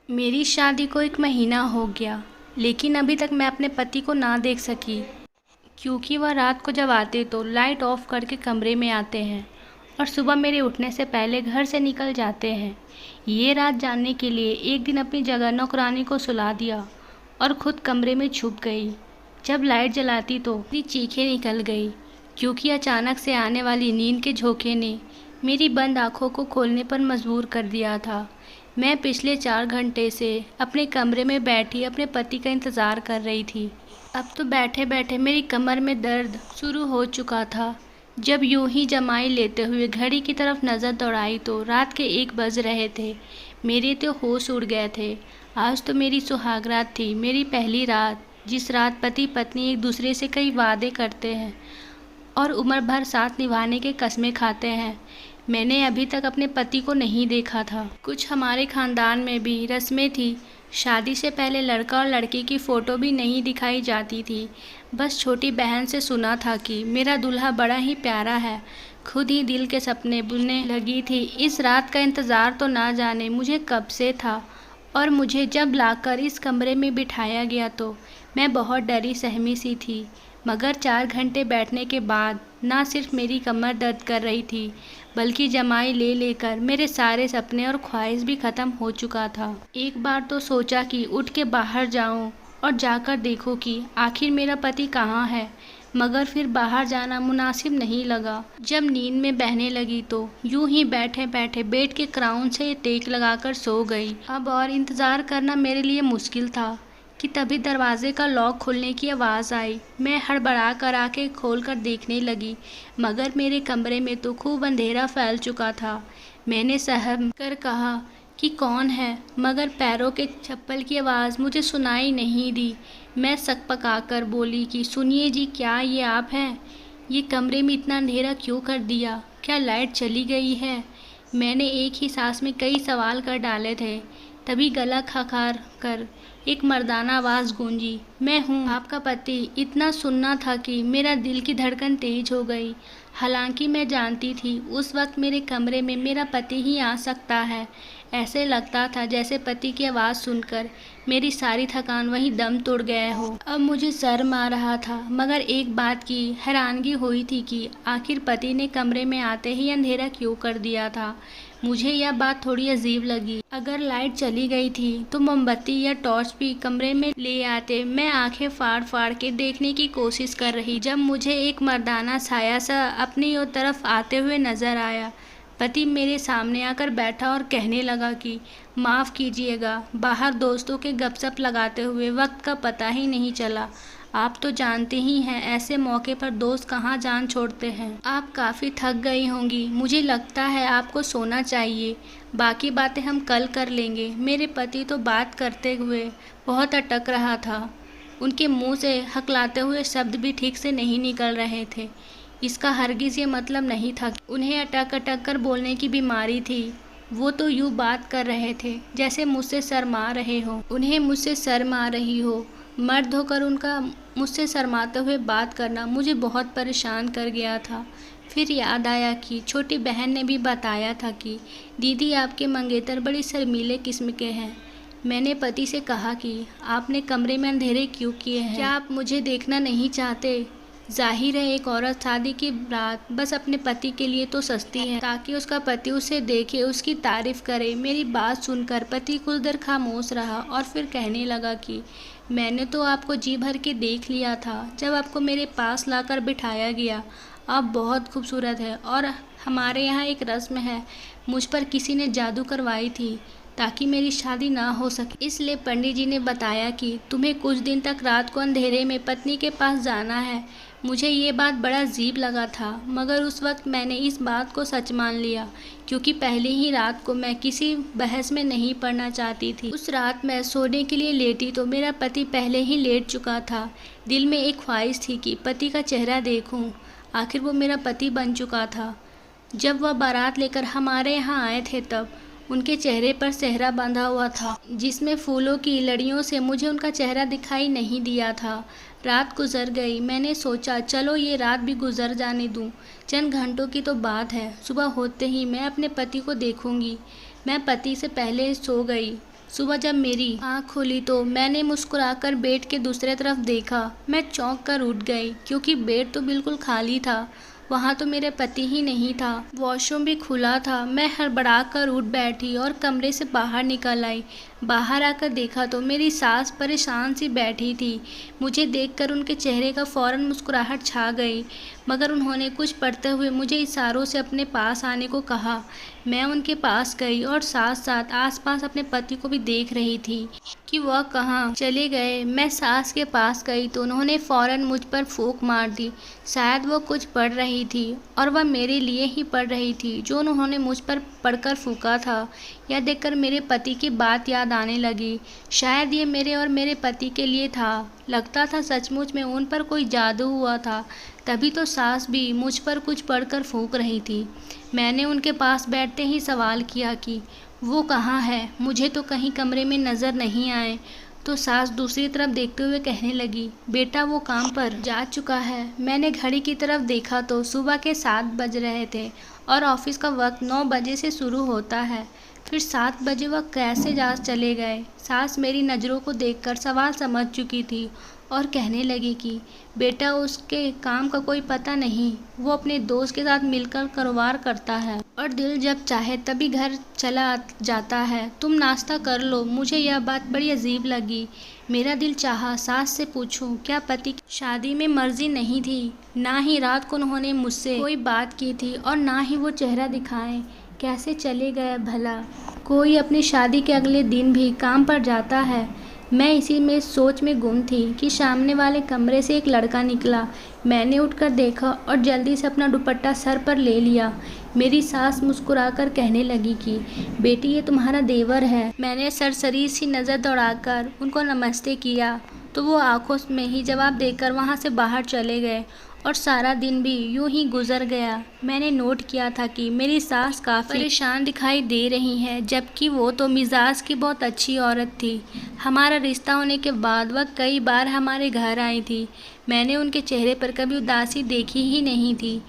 मेरी शादी को 1 महीना हो गया, लेकिन अभी तक मैं अपने पति को ना देख सकी, क्योंकि वह रात को जब आते तो लाइट ऑफ करके कमरे में आते हैं और सुबह मेरे उठने से पहले घर से निकल जाते हैं। ये रात जानने के लिए एक दिन अपनी जगह नौकरानी को सुला दिया और खुद कमरे में छुप गई। जब लाइट जलाती तो मेरी चीखें निकल गई, क्योंकि अचानक से आने वाली नींद के झोंके ने मेरी बंद आंखों को खोलने पर मजबूर कर दिया था। मैं पिछले 4 घंटे से अपने कमरे में बैठी अपने पति का इंतज़ार कर रही थी। अब तो बैठे बैठे मेरी कमर में दर्द शुरू हो चुका था। जब यूं ही जमाई लेते हुए घड़ी की तरफ नज़र दौड़ाई तो रात के 1 बज रहे थे। मेरे तो होश उड़ गए थे। आज तो मेरी सुहागरात थी, मेरी पहली रात, जिस रात पति पत्नी एक दूसरे से कई वादे करते हैं और उम्र भर साथ निभाने के कस्में खाते हैं। मैंने अभी तक अपने पति को नहीं देखा था। कुछ हमारे खानदान में भी रस्में थी। शादी से पहले लड़का और लड़की की फ़ोटो भी नहीं दिखाई जाती थी। बस छोटी बहन से सुना था कि मेरा दूल्हा बड़ा ही प्यारा है। खुद ही दिल के सपने बुनने लगी थी। इस रात का इंतज़ार तो ना जाने मुझे कब से था, और मुझे जब लाकर इस कमरे में बिठाया गया तो मैं बहुत डरी सहमी सी थी। मगर 4 घंटे बैठने के बाद ना सिर्फ मेरी कमर दर्द कर रही थी, बल्कि जमाई ले लेकर मेरे सारे सपने और ख्वाहिश भी ख़त्म हो चुका था। एक बार तो सोचा कि उठ के बाहर जाऊं और जाकर देखूं कि आखिर मेरा पति कहाँ है, मगर फिर बाहर जाना मुनासिब नहीं लगा। जब नींद में बहने लगी तो यूं ही बैठे बैठे बेड के क्राउन से टेक लगाकर सो गई। अब और इंतज़ार करना मेरे लिए मुश्किल था कि तभी दरवाजे का लॉक खुलने की आवाज़ आई। मैं हड़बड़ा कर आके खोल कर देखने लगी, मगर मेरे कमरे में तो खूब अंधेरा फैल चुका था। मैंने सहम कर कहा कि कौन है, मगर पैरों के चप्पल की आवाज़ मुझे सुनाई नहीं दी। मैं सकपका कर बोली कि सुनिए जी, क्या ये आप हैं? ये कमरे में इतना अंधेरा क्यों कर दिया? क्या लाइट चली गई है? मैंने एक ही सांस में कई सवाल कर डाले थे। तभी गला खखार कर एक मर्दाना आवाज़ गूंजी, मैं हूँ आपका पति। इतना सुनना था कि मेरा दिल की धड़कन तेज हो गई। हालांकि मैं जानती थी उस वक्त मेरे कमरे में मेरा पति ही आ सकता है। ऐसे लगता था जैसे पति की आवाज़ सुनकर मेरी सारी थकान वहीं दम तोड़ गया हो। अब मुझे शर्म आ रहा था, मगर एक बात की हैरानगी हुई थी कि आखिर पति ने कमरे में आते ही अंधेरा क्यों कर दिया था। मुझे यह बात थोड़ी अजीब लगी। अगर लाइट चली गई थी तो मोमबत्ती या टॉर्च भी कमरे में ले आते। मैं आंखें फाड़ फाड़ के देखने की कोशिश कर रही जब मुझे एक मर्दाना साया सा अपनी ओर तरफ आते हुए नजर आया। पति मेरे सामने आकर बैठा और कहने लगा कि माफ़ कीजिएगा, बाहर दोस्तों के गपशप लगाते हुए वक्त का पता ही नहीं चला। आप तो जानते ही हैं ऐसे मौके पर दोस्त कहाँ जान छोड़ते हैं। आप काफ़ी थक गई होंगी, मुझे लगता है आपको सोना चाहिए। बाकी बातें हम कल कर लेंगे। मेरे पति तो बात करते हुए बहुत अटक रहा था। उनके मुंह से हकलाते हुए शब्द भी ठीक से नहीं निकल रहे थे। इसका हरगिज़ ये मतलब नहीं था कि उन्हें अटक अटक कर बोलने की बीमारी थी। वो तो यूँ बात कर रहे थे जैसे मुझसे शर्मा रहे हो। उन्हें मुझसे शर्म आ रही हो। मर्द होकर उनका मुझसे शर्माते हुए बात करना मुझे बहुत परेशान कर गया था। फिर याद आया कि छोटी बहन ने भी बताया था कि दीदी आपके मंगेतर बड़ी शर्मीले किस्म के हैं। मैंने पति से कहा कि आपने कमरे में अंधेरे क्यों किए हैं? क्या आप मुझे देखना नहीं चाहते? जाहिर है एक औरत शादी की रात बस अपने पति के लिए तो सस्ती है, ताकि उसका पति उसे देखे, उसकी तारीफ करे। मेरी बात सुनकर पति कुछ देर खामोश रहा और फिर कहने लगा कि मैंने तो आपको जी भर के देख लिया था जब आपको मेरे पास लाकर बिठाया गया। आप बहुत खूबसूरत है और हमारे यहाँ एक रस्म है, मुझ पर किसी ने जादू करवाई थी ताकि मेरी शादी ना हो सके। इसलिए पंडित जी ने बताया कि तुम्हें कुछ दिन तक रात को अंधेरे में पत्नी के पास जाना है। मुझे ये बात बड़ा अजीब लगा था, मगर उस वक्त मैंने इस बात को सच मान लिया, क्योंकि पहली ही रात को मैं किसी बहस में नहीं पड़ना चाहती थी। उस रात मैं सोने के लिए लेटी तो मेरा पति पहले ही लेट चुका था। दिल में एक ख्वाहिश थी कि पति का चेहरा देखूं। आखिर वो मेरा पति बन चुका था। जब वह बारात लेकर हमारे यहाँ आए थे तब उनके चेहरे पर सेहरा बांधा हुआ था, जिसमें फूलों की लड़ियों से मुझे उनका चेहरा दिखाई नहीं दिया था। रात गुजर गई। मैंने सोचा चलो ये रात भी गुजर जाने दूं। चंद घंटों की तो बात है, सुबह होते ही मैं अपने पति को देखूंगी। मैं पति से पहले सो गई। सुबह जब मेरी आँख खुली तो मैंने मुस्कुराकर बेड के दूसरे तरफ देखा। मैं चौंक कर उठ गई क्योंकि बेड तो बिल्कुल खाली था। वहाँ तो मेरे पति ही नहीं था। वॉशरूम भी खुला था। मैं हड़बड़ा कर उठ बैठी और कमरे से बाहर निकल आई। बाहर आकर देखा तो मेरी सास परेशान सी बैठी थी। मुझे देखकर उनके चेहरे का फ़ौरन मुस्कुराहट छा गई, मगर उन्होंने कुछ पढ़ते हुए मुझे इशारों से अपने पास आने को कहा। मैं उनके पास गई और साथ साथ आसपास अपने पति को भी देख रही थी कि वह कहाँ चले गए। मैं सास के पास गई तो उन्होंने फ़ौरन मुझ पर फूंक मार दी। शायद वो कुछ पढ़ रही थी और वह मेरे लिए ही पढ़ रही थी जो उन्होंने मुझ पर पढ़कर फूंका था। यह देखकर मेरे पति की बात याद आने लगी। शायद ये मेरे और मेरे पति के लिए था। लगता था सचमुच में उन पर कोई जादू हुआ था। तभी तो सास भी मुझ पर कुछ पढ़कर फूंक रही थी। मैंने उनके पास बैठते ही सवाल किया कि वो कहाँ है, मुझे तो कहीं कमरे में नज़र नहीं आए। तो सास दूसरी तरफ देखते हुए कहने लगी, बेटा वो काम पर जा चुका है। मैंने घड़ी की तरफ देखा तो सुबह के 7 बज रहे थे और ऑफिस का वक्त 9 बजे से शुरू होता है। फिर 7 बजे वह कैसे जा चले गए। सास मेरी नज़रों को देखकर सवाल समझ चुकी थी और कहने लगी कि बेटा उसके काम का कोई पता नहीं, वो अपने दोस्त के साथ मिलकर कारोबार करता है और दिल जब चाहे तभी घर चला जाता है। तुम नाश्ता कर लो। मुझे यह बात बड़ी अजीब लगी। मेरा दिल चाहा सास से पूछूं क्या पति की शादी में मर्जी नहीं थी। ना ही रात को उन्होंने मुझसे कोई बात की थी और ना ही वो चेहरा दिखाएं। कैसे चले गए भला। कोई अपनी शादी के अगले दिन भी काम पर जाता है। मैं इसी में सोच में गुम थी कि सामने वाले कमरे से एक लड़का निकला। मैंने उठकर देखा और जल्दी से अपना दुपट्टा सर पर ले लिया। मेरी सास मुस्कुराकर कहने लगी कि बेटी ये तुम्हारा देवर है। मैंने सरसरी सी नज़र दौड़ाकर उनको नमस्ते किया तो वो आंखों में ही जवाब देकर वहाँ से बाहर चले गए और सारा दिन भी यूं ही गुजर गया। मैंने नोट किया था कि मेरी सास काफ़ी परेशान दिखाई दे रही है, जबकि वो तो मिजाज की बहुत अच्छी औरत थी। हमारा रिश्ता होने के बाद वह कई बार हमारे घर आई थी। मैंने उनके चेहरे पर कभी उदासी देखी ही नहीं थी।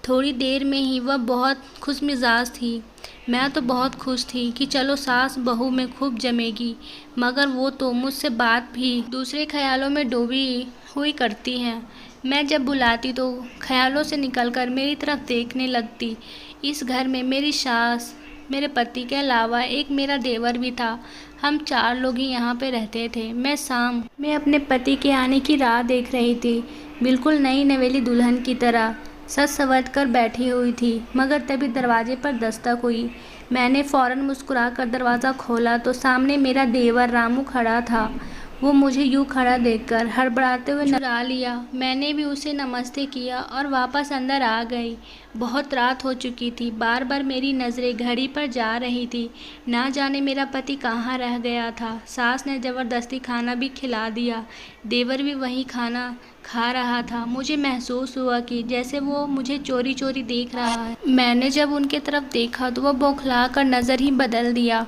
थोड़ी देर में ही वह बहुत खुश मिजाज थी। मैं तो बहुत खुश थी कि चलो सास बहू में खूब जमेगी, मगर वो तो मुझसे बात भी दूसरे ख्यालों में डूबी हुई करती हैं। मैं जब बुलाती तो ख्यालों से निकलकर मेरी तरफ देखने लगती। इस घर में मेरी सास, मेरे पति के अलावा एक मेरा देवर भी था। हम 4 लोग ही यहाँ पे रहते थे। मैं शाम में अपने पति के आने की राह देख रही थी, बिल्कुल नई नवेली दुल्हन की तरह सज संवर कर बैठी हुई थी। मगर तभी दरवाजे पर दस्तक हुई। मैंने फ़ौरन मुस्कुराकर दरवाज़ा खोला तो सामने मेरा देवर रामू खड़ा था। वो मुझे यूं खड़ा देखकर हड़बड़ाते हुए चुरा लिया। मैंने भी उसे नमस्ते किया और वापस अंदर आ गई। बहुत रात हो चुकी थी। बार बार मेरी नज़रें घड़ी पर जा रही थी। ना जाने मेरा पति कहाँ रह गया था। सास ने ज़बरदस्ती खाना भी खिला दिया। देवर भी वही खाना खा रहा था। मुझे महसूस हुआ कि जैसे वो मुझे चोरी चोरी देख रहा है। मैंने जब उनके तरफ देखा तो वह बौखला कर नज़र ही बदल दिया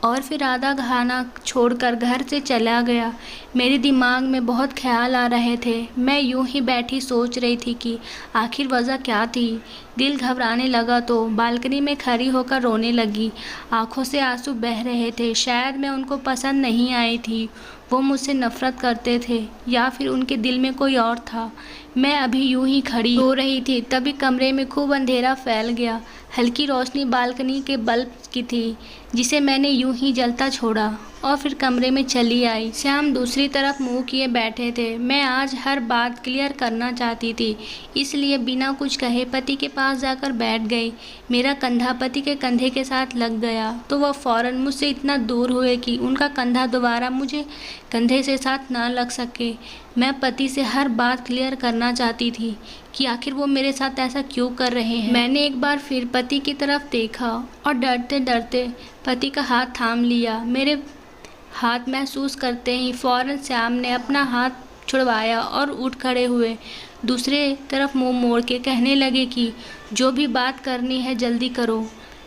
और फिर आधा खाना छोड़कर घर से चला गया। मेरे दिमाग में बहुत ख्याल आ रहे थे। मैं यूं ही बैठी सोच रही थी कि आखिर वजह क्या थी। दिल घबराने लगा तो बालकनी में खड़ी होकर रोने लगी। आंखों से आंसू बह रहे थे। शायद मैं उनको पसंद नहीं आई थी, वो मुझसे नफ़रत करते थे या फिर उनके दिल में कोई और था। मैं अभी यूं ही खड़ी हो रही थी, तभी कमरे में खूब अंधेरा फैल गया। हल्की रोशनी बालकनी के बल्ब की थी, जिसे मैंने यूं ही जलता छोड़ा और फिर कमरे में चली आई। श्याम दूसरी तरफ मुंह किए बैठे थे। मैं आज हर बात क्लियर करना चाहती थी, इसलिए बिना कुछ कहे पति के पास जाकर बैठ गई। मेरा कंधा पति के कंधे के साथ लग गया तो वह फ़ौरन मुझसे इतना दूर हुए कि उनका कंधा दोबारा मुझे कंधे से साथ ना लग सके। मैं पति से हर बात क्लियर करना चाहती थी कि आखिर वो मेरे साथ ऐसा क्यों कर रहे हैं। मैंने एक बार फिर पति की तरफ देखा और डरते डरते पति का हाथ थाम लिया। मेरे हाथ महसूस करते ही फ़ौरन श्याम ने अपना हाथ छुड़वाया और उठ खड़े हुए। दूसरे तरफ मुंह मोड़ के कहने लगे कि जो भी बात करनी है जल्दी करो,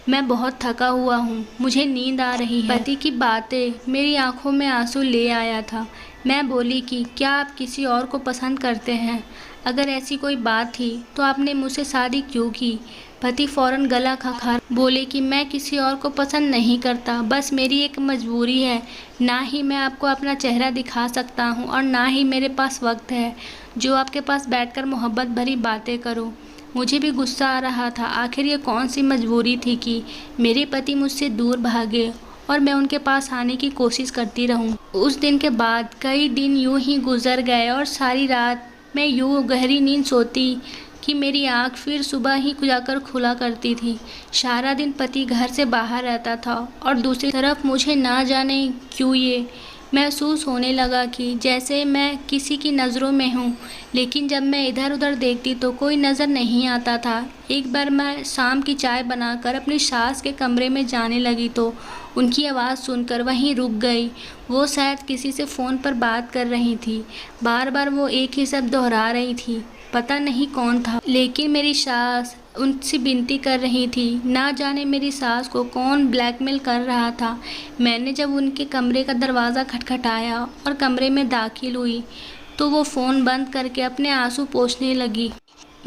मैं बहुत थका हुआ हूँ, मुझे नींद आ रही है। पति की बातें मेरी आंखों में आंसू ले आया था। मैं बोली कि क्या आप किसी और को पसंद करते हैं? अगर ऐसी कोई बात थी तो आपने मुझसे शादी क्यों की? पति फौरन गला खा बोले कि मैं किसी और को पसंद नहीं करता, बस मेरी एक मजबूरी है। ना ही मैं आपको अपना चेहरा दिखा सकता हूँ और ना ही मेरे पास वक्त है जो आपके पास बैठकर मोहब्बत भरी बातें करूँ। मुझे भी गुस्सा आ रहा था। आखिर ये कौन सी मजबूरी थी कि मेरे पति मुझसे दूर भागे और मैं उनके पास आने की कोशिश करती रहूं। उस दिन के बाद कई दिन यूं ही गुजर गए और सारी रात मैं यूं गहरी नींद सोती कि मेरी आँख फिर सुबह ही जाकर खुला करती थी। सारा दिन पति घर से बाहर रहता था और दूसरी तरफ मुझे ना जाने क्यों ये महसूस होने लगा कि जैसे मैं किसी की नज़रों में हूँ, लेकिन जब मैं इधर उधर देखती तो कोई नज़र नहीं आता था। एक बार मैं शाम की चाय बनाकर अपनी सास के कमरे में जाने लगी तो उनकी आवाज़ सुनकर वहीं रुक गई। वो शायद किसी से फ़ोन पर बात कर रही थी। बार बार वो एक ही शब्द दोहरा रही थी, पता नहीं कौन था, लेकिन मेरी सास उनसे विनती कर रही थी। ना जाने मेरी सास को कौन ब्लैकमेल कर रहा था। मैंने जब उनके कमरे का दरवाज़ा खटखटाया और कमरे में दाखिल हुई तो वो फ़ोन बंद करके अपने आंसू पोंछने लगी।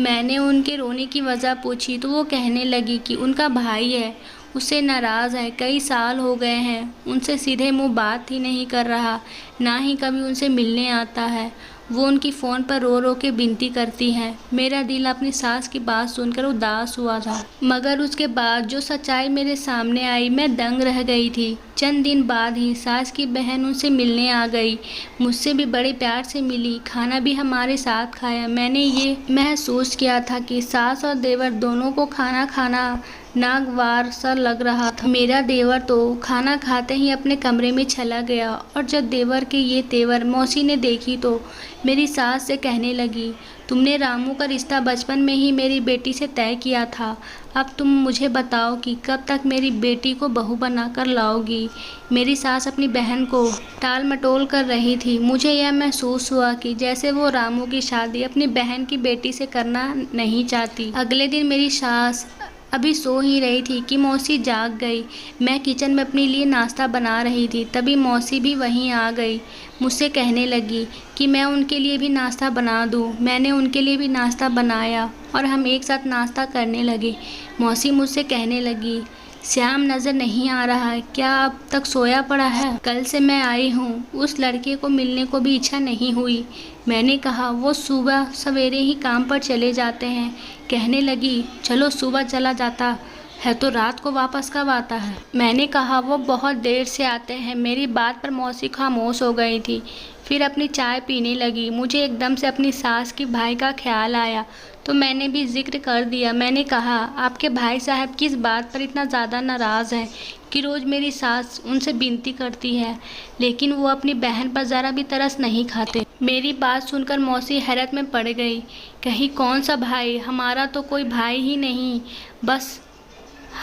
मैंने उनके रोने की वजह पूछी तो वो कहने लगी कि उनका भाई है, उससे नाराज़ है, कई साल हो गए हैं, उनसे सीधे मुंह बात ही नहीं कर रहा, ना ही कभी उनसे मिलने आता है। वो उनकी फ़ोन पर रो रो के विनती करती है। मेरा दिल अपनी सास की बात सुनकर उदास हुआ था, मगर उसके बाद जो सच्चाई मेरे सामने आई मैं दंग रह गई थी। चंद दिन बाद ही सास की बहन उनसे मिलने आ गई, मुझसे भी बड़े प्यार से मिली, खाना भी हमारे साथ खाया। मैंने ये महसूस किया था कि सास और देवर दोनों को खाना खाना नागवार सा लग रहा था। मेरा देवर तो खाना खाते ही अपने कमरे में चला गया और जब देवर के ये तेवर मौसी ने देखी तो मेरी सास से कहने लगी, तुमने रामू का रिश्ता बचपन में ही मेरी बेटी से तय किया था, अब तुम मुझे बताओ कि कब तक मेरी बेटी को बहू बनाकर लाओगी। मेरी सास अपनी बहन को टाल मटोल कर रही थी। मुझे यह महसूस हुआ कि जैसे वो रामू की शादी अपनी बहन की बेटी से करना नहीं चाहती। अगले दिन मेरी सास अभी सो ही रही थी कि मौसी जाग गई। मैं किचन में अपने लिए नाश्ता बना रही थी, तभी मौसी भी वहीं आ गई। मुझसे कहने लगी कि मैं उनके लिए भी नाश्ता बना दूं। मैंने उनके लिए भी नाश्ता बनाया और हम एक साथ नाश्ता करने लगे। मौसी मुझसे कहने लगी, श्याम नज़र नहीं आ रहा है, क्या अब तक सोया पड़ा है? कल से मैं आई हूँ, उस लड़के को मिलने को भी इच्छा नहीं हुई। मैंने कहा, वो सुबह सवेरे ही काम पर चले जाते हैं। कहने लगी, चलो सुबह चला जाता है तो रात को वापस कब आता है? मैंने कहा, वो बहुत देर से आते हैं। मेरी बात पर मौसी खामोश हो गई थी, फिर अपनी चाय पीने लगी। मुझे एकदम से अपनी सास की भाई का ख्याल आया तो मैंने भी जिक्र कर दिया। मैंने कहा, आपके भाई साहब किस बात पर इतना ज़्यादा नाराज़ हैं कि रोज़ मेरी सास उनसे विनती करती है, लेकिन वो अपनी बहन पर ज़रा भी तरस नहीं खाते। मेरी बात सुनकर मौसी हैरत में पड़ गई। कहीं कौन सा भाई, हमारा तो कोई भाई ही नहीं, बस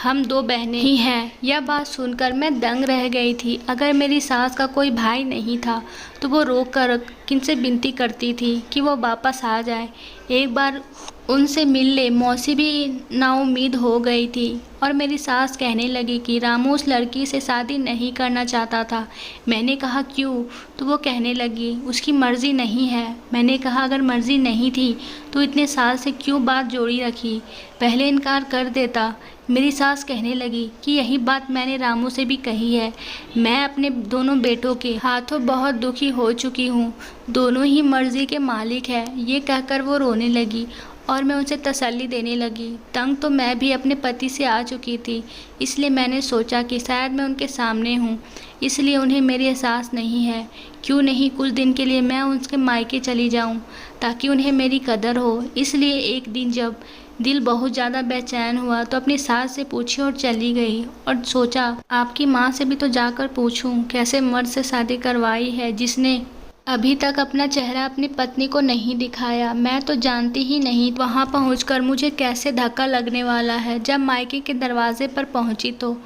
हम दो बहनें ही हैं। यह बात सुनकर मैं दंग रह गई थी। अगर मेरी सास का कोई भाई नहीं था तो वो रोक कर किनसे विनती करती थी कि वो वापस आ जाए, एक बार उनसे मिल ले। मौसी भी नाउम्मीद हो गई थी और मेरी सास कहने लगी कि रामू उस लड़की से शादी नहीं करना चाहता था। मैंने कहा, क्यों? तो वो कहने लगी, उसकी मर्ज़ी नहीं है। मैंने कहा, अगर मर्ज़ी नहीं थी तो इतने साल से क्यों बात जोड़ी रखी, पहले इनकार कर देता। मेरी सास कहने लगी कि यही बात मैंने रामू से भी कही है। मैं अपने दोनों बेटों के हाथों बहुत दुखी हो चुकी हूँ, दोनों ही मर्ज़ी के मालिक है। ये कहकर वो रोने लगी और मैं उनसे तसल्ली देने लगी। तंग तो मैं भी अपने पति से आ चुकी थी, इसलिए मैंने सोचा कि शायद मैं उनके सामने हूँ, इसलिए उन्हें मेरी एहसास नहीं है। क्यों नहीं कुछ दिन के लिए मैं उनके मायके चली जाऊँ ताकि उन्हें मेरी कदर हो। इसलिए एक दिन जब दिल बहुत ज़्यादा बेचैन हुआ तो अपनी सास से पूछी और चली गई और सोचा, आपकी माँ से भी तो जाकर पूछूं कैसे मर्द से शादी करवाई है जिसने अभी तक अपना चेहरा अपनी पत्नी को नहीं दिखाया। मैं तो जानती ही नहीं वहाँ पहुँचकर मुझे कैसे धक्का लगने वाला है। जब मायके के दरवाजे पर पहुँची तो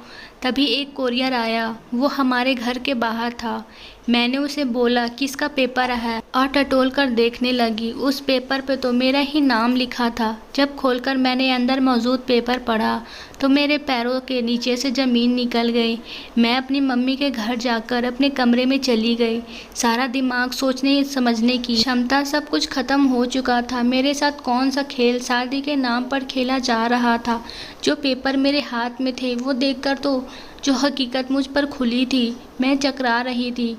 तभी एक कोरियर आया, वो हमारे घर के बाहर था। मैंने उसे बोला किसका पेपर है और टटोल कर देखने लगी। उस पेपर पे तो मेरा ही नाम लिखा था। जब खोलकर मैंने अंदर मौजूद पेपर पढ़ा तो मेरे पैरों के नीचे से ज़मीन निकल गई। मैं अपनी मम्मी के घर जाकर अपने कमरे में चली गई। सारा दिमाग सोचने समझने की क्षमता, सब कुछ ख़त्म हो चुका था। मेरे साथ कौन सा खेल शादी के नाम पर खेला जा रहा था। जो पेपर मेरे हाथ में थे वो देखकर तो जो हकीकत मुझ पर खुली थी, मैं चकरा रही थी।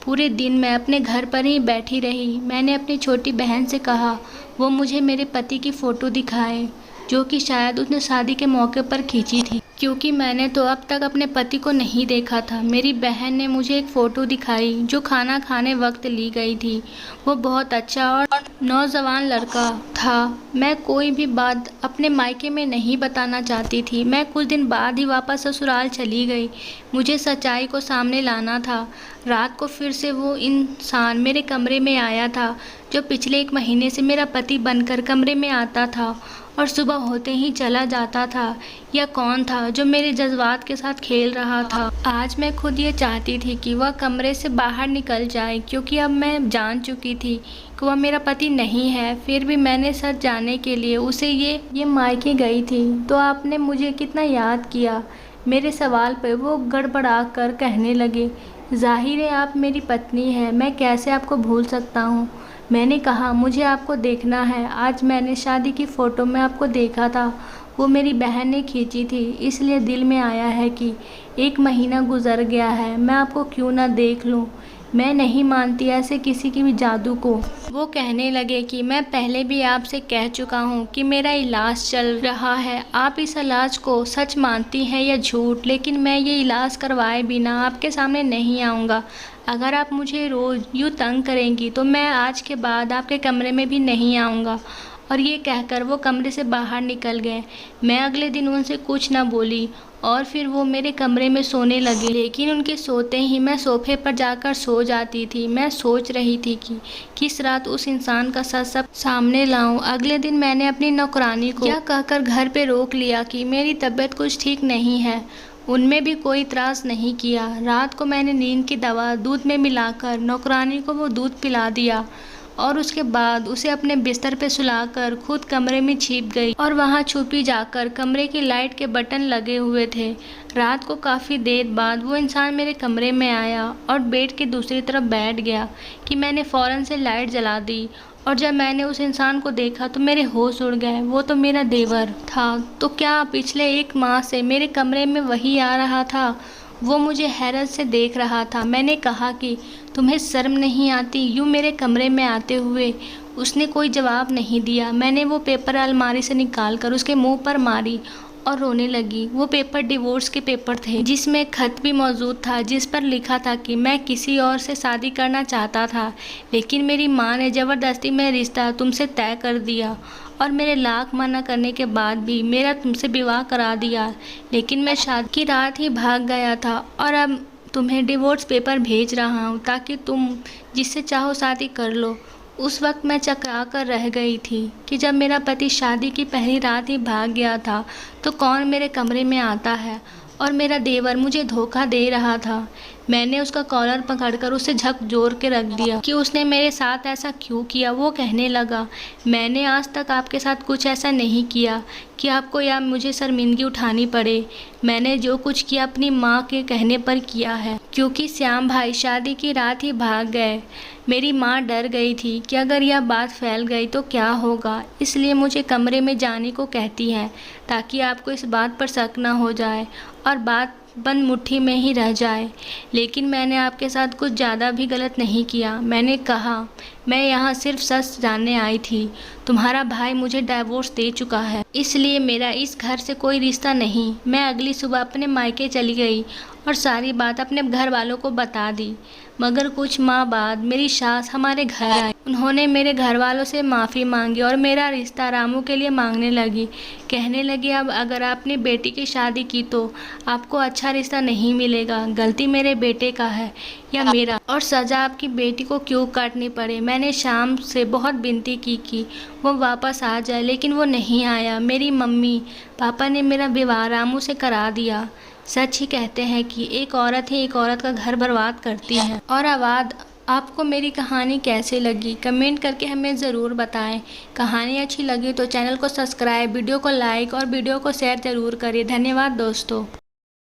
पूरे दिन मैं अपने घर पर ही बैठी रही। मैंने अपनी छोटी बहन से कहा वो मुझे मेरे पति की फ़ोटो दिखाए, जो कि शायद उसने शादी के मौके पर खींची थी, क्योंकि मैंने तो अब तक अपने पति को नहीं देखा था। मेरी बहन ने मुझे एक फ़ोटो दिखाई जो खाना खाने वक्त ली गई थी। वो बहुत अच्छा और नौजवान लड़का था। मैं कोई भी बात अपने मायके में नहीं बताना चाहती थी। मैं कुछ दिन बाद ही वापस ससुराल चली गई। मुझे सच्चाई को सामने लाना था। रात को फिर से वो इंसान मेरे कमरे में आया था जो पिछले 1 महीने से मेरा पति बनकर कमरे में आता था और सुबह होते ही चला जाता था। यह कौन था जो मेरे जज्बात के साथ खेल रहा था? आज मैं खुद ये चाहती थी कि वह कमरे से बाहर निकल जाए, क्योंकि अब मैं जान चुकी थी कि वह मेरा पति नहीं है। फिर भी मैंने सच जानने के लिए उसे ये मायके गई थी। तो आपने मुझे कितना याद किया? मेरे सवाल पर वो गड़बड़ा कर कहने लगे, जाहिर है आप मेरी पत्नी हैं, मैं कैसे आपको भूल सकता हूँ। मैंने कहा मुझे आपको देखना है। आज मैंने शादी की फ़ोटो में आपको देखा था, वो मेरी बहन ने खींची थी, इसलिए दिल में आया है कि 1 महीना गुजर गया है, मैं आपको क्यों ना देख लूँ। मैं नहीं मानती ऐसे किसी की भी जादू को। वो कहने लगे कि मैं पहले भी आपसे कह चुका हूँ कि मेरा इलाज चल रहा है। आप इस इलाज को सच मानती हैं या झूठ, लेकिन मैं ये इलाज करवाए बिना आपके सामने नहीं आऊँगा। अगर आप मुझे रोज़ यूँ तंग करेंगी तो मैं आज के बाद आपके कमरे में भी नहीं आऊँगा। और ये कहकर वो कमरे से बाहर निकल गए। मैं अगले दिन उनसे कुछ ना बोली और फिर वो मेरे कमरे में सोने लगे। लेकिन उनके सोते ही मैं सोफे पर जाकर सो जाती थी। मैं सोच रही थी कि किस रात उस इंसान का सच सब सामने लाऊं। अगले दिन मैंने अपनी नौकरानी को क्या कहकर घर पे रोक लिया कि मेरी तबीयत कुछ ठीक नहीं है। उनमें भी कोई इतराज़ नहीं किया। रात को मैंने नींद की दवा दूध में मिलाकर नौकरानी को वो दूध पिला दिया और उसके बाद उसे अपने बिस्तर पे सुलाकर खुद कमरे में छिप गई और वहाँ छुपी जाकर कमरे की लाइट के बटन लगे हुए थे। रात को काफ़ी देर बाद वो इंसान मेरे कमरे में आया और बेड के दूसरी तरफ बैठ गया कि मैंने फ़ौरन से लाइट जला दी। और जब मैंने उस इंसान को देखा तो मेरे होश उड़ गए। वो तो मेरा देवर था। तो क्या पिछले 1 माह से मेरे कमरे में वही आ रहा था? वो मुझे हैरत से देख रहा था। मैंने कहा कि तुम्हें शर्म नहीं आती यूँ मेरे कमरे में आते हुए? उसने कोई जवाब नहीं दिया। मैंने वो पेपर अलमारी से निकाल कर उसके मुंह पर मारी और रोने लगी। वो पेपर डिवोर्स के पेपर थे, जिसमें एक खत भी मौजूद था जिस पर लिखा था कि मैं किसी और से शादी करना चाहता था, लेकिन मेरी माँ ने ज़बरदस्ती मेरा रिश्ता तुमसे तय कर दिया और मेरे लाख मना करने के बाद भी मेरा तुमसे विवाह करा दिया। लेकिन मैं शादी की रात ही भाग गया था और अब तुम्हें डिवोर्स पेपर भेज रहा हूँ ताकि तुम जिससे चाहो शादी कर लो। उस वक्त मैं चकरा कर रह गई थी कि जब मेरा पति शादी की पहली रात ही भाग गया था तो कौन मेरे कमरे में आता है और मेरा देवर मुझे धोखा दे रहा था। मैंने उसका कॉलर पकड़कर उसे झकझोर के रख दिया कि उसने मेरे साथ ऐसा क्यों किया। वो कहने लगा, मैंने आज तक आपके साथ कुछ ऐसा नहीं किया कि आपको या मुझे शर्मिंदगी उठानी पड़े। मैंने जो कुछ किया अपनी माँ के कहने पर किया है, क्योंकि श्याम भाई शादी की रात ही भाग गए। मेरी माँ डर गई थी कि अगर यह बात फैल गई तो क्या होगा, इसलिए मुझे कमरे में जाने को कहती हैं ताकि आपको इस बात पर शक न हो जाए और बात बंद मुट्ठी में ही रह जाए। लेकिन मैंने आपके साथ कुछ ज़्यादा भी गलत नहीं किया। मैंने कहा मैं यहाँ सिर्फ सच जानने आई थी। तुम्हारा भाई मुझे डाइवोर्स दे चुका है, इसलिए मेरा इस घर से कोई रिश्ता नहीं। मैं अगली सुबह अपने मायके चली गई और सारी बात अपने घर वालों को बता दी। मगर कुछ माह बाद मेरी सास हमारे घर आई। उन्होंने मेरे घर वालों से माफ़ी मांगी और मेरा रिश्ता रामू के लिए मांगने लगी। कहने लगी अब अगर आपने बेटी की शादी की तो आपको अच्छा रिश्ता नहीं मिलेगा। गलती मेरे बेटे का है या मेरा, और सज़ा आपकी बेटी को क्यों काटनी पड़े। मैंने शाम से बहुत विनती की कि वो वापस आ जाए, लेकिन वो नहीं आया। मेरी मम्मी पापा ने मेरा विवाह रामू से करा दिया। सच ही कहते हैं कि एक औरत ही एक औरत का घर बर्बाद करती है। और आवाद, आपको मेरी कहानी कैसी लगी कमेंट करके हमें ज़रूर बताएं। कहानी अच्छी लगी तो चैनल को सब्सक्राइब, वीडियो को लाइक और वीडियो को शेयर ज़रूर करिए। धन्यवाद दोस्तों।